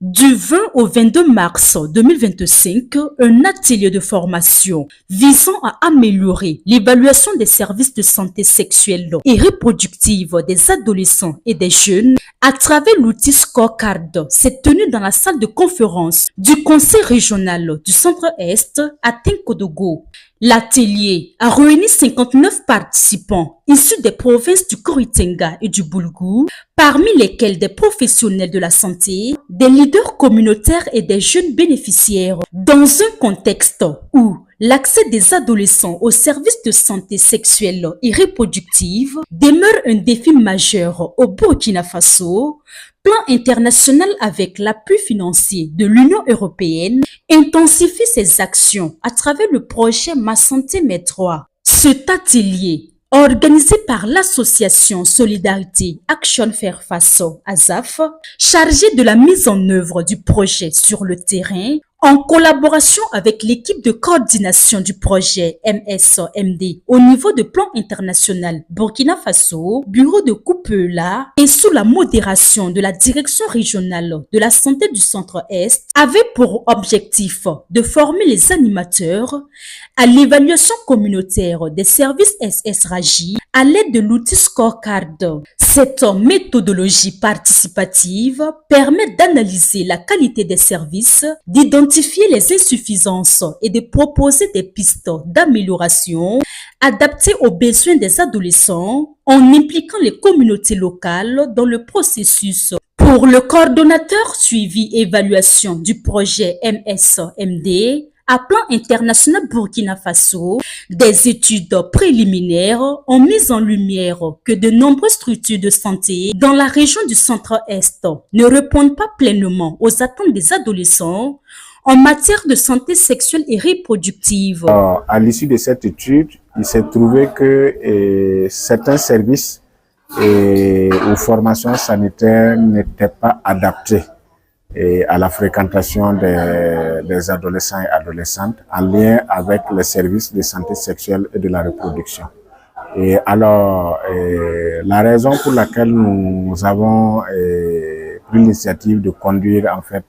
Du 20 au 22 mars 2025, un atelier de formation visant à améliorer l'évaluation des services de santé sexuelle et reproductive des adolescents et des jeunes à travers l'outil Scorecard s'est tenu dans la salle de conférence du Conseil régional du Centre-Est à Tinkodogo. L'atelier a réuni 59 participants issus des provinces du Kuritenga et du Boulgou, parmi lesquels des professionnels de la santé, des leaders communautaires et des jeunes bénéficiaires, dans un contexte où l'accès des adolescents aux services de santé sexuelle et reproductive demeure un défi majeur au Burkina Faso. Plan international avec l'appui financier de l'Union européenne intensifie ses actions à travers le projet Ma Santé Mes Droits. Cet atelier, organisé par l'association Solidarité Action Faire Face ASAF, chargé de la mise en œuvre du projet sur le terrain, en collaboration avec l'équipe de coordination du projet MSMD au niveau de plan international Burkina Faso, bureau de Kupela et sous la modération de la direction régionale de la santé du Centre-Est, avait pour objectif de former les animateurs à l'évaluation communautaire des services SS-RAGI à l'aide de l'outil Scorecard. Cette méthodologie participative permet d'analyser la qualité des services, d'identifier les insuffisances et de proposer des pistes d'amélioration adaptées aux besoins des adolescents en impliquant les communautés locales dans le processus. Pour le coordonnateur suivi et évaluation du projet MSMD, à plan international Burkina Faso, des études préliminaires ont mis en lumière que de nombreuses structures de santé dans la région du Centre-Est ne répondent pas pleinement aux attentes des adolescents en matière de santé sexuelle et reproductive. À l'issue de cette étude, il s'est trouvé que certains services aux formations sanitaires n'étaient pas adaptés à la fréquentation des adolescents et adolescentes en lien avec les services de santé sexuelle et de la reproduction. Et alors, la raison pour laquelle nous avons pris l'initiative de conduire en fait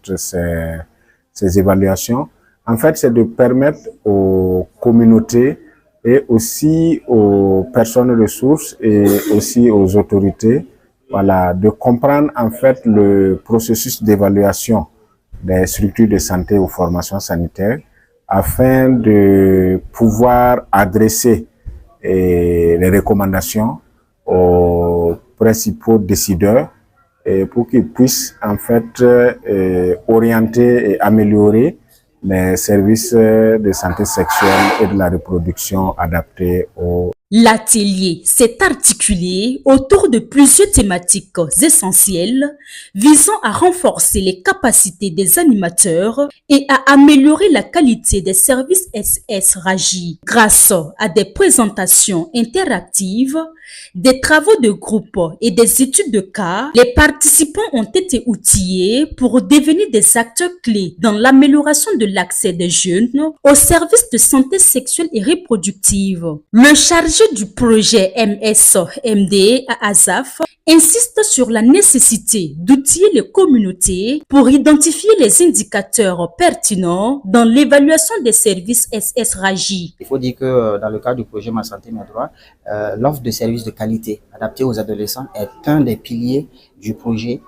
ces évaluations, en fait, c'est de permettre aux communautés et aussi aux personnes ressources et aussi aux autorités, voilà, de comprendre en fait le processus d'évaluation des structures de santé ou formations sanitaires afin de pouvoir adresser les recommandations aux principaux décideurs et pour qu'ils puissent en fait orienter et améliorer les services de santé sexuelle et de la reproduction adaptés aux... L'atelier s'est articulé autour de plusieurs thématiques essentielles visant à renforcer les capacités des animateurs et à améliorer la qualité des services SS-RAGI grâce à des présentations interactives, des travaux de groupe et des études de cas. Les participants ont été outillés pour devenir des acteurs clés dans l'amélioration de l'accès des jeunes aux services de santé sexuelle et reproductive. Le chargé du projet MSMD à ASAF insiste sur la nécessité d'outiller les communautés pour identifier les indicateurs pertinents dans l'évaluation des services SS-RAGI. Il faut dire que dans le cadre du projet Ma Santé Mes Droits, l'offre de services de qualité adaptés aux adolescents est un des piliers du projet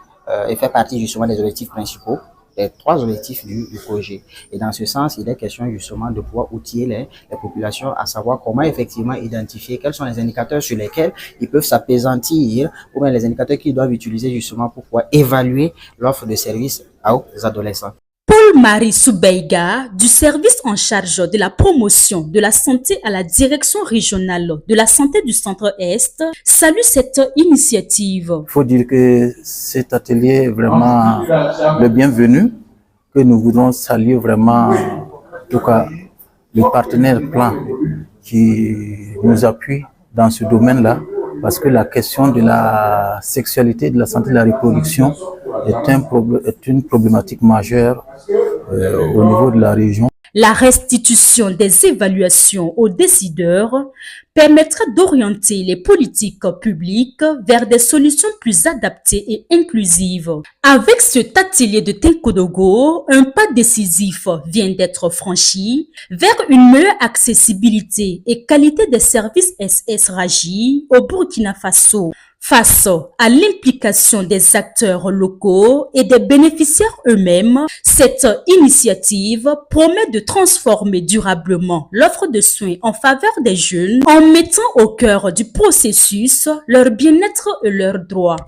et fait partie justement des objectifs principaux, les 3 objectifs du projet. Et dans ce sens, il est question justement de pouvoir outiller les populations à savoir comment effectivement identifier quels sont les indicateurs sur lesquels ils peuvent s'apaisantir ou bien les indicateurs qu'ils doivent utiliser justement pour pouvoir évaluer l'offre de services aux adolescents. Paul-Marie Soubeiga, du service en charge de la promotion de la santé à la direction régionale de la santé du Centre-Est, salue cette initiative. Il faut dire que cet atelier est vraiment le bienvenu, que nous voudrons saluer vraiment, en tout cas, le partenaire Plan qui nous appuie dans ce domaine-là, parce que la question de la sexualité, de la santé de la reproduction est une problématique majeure au niveau de la région. La restitution des évaluations aux décideurs permettra d'orienter les politiques publiques vers des solutions plus adaptées et inclusives. Avec cet atelier de Tenkodogo, un pas décisif vient d'être franchi vers une meilleure accessibilité et qualité des services SS Raji au Burkina Faso. Face à l'implication des acteurs locaux et des bénéficiaires eux-mêmes, cette initiative promet de transformer durablement l'offre de soins en faveur des jeunes en mettant au cœur du processus leur bien-être et leurs droits.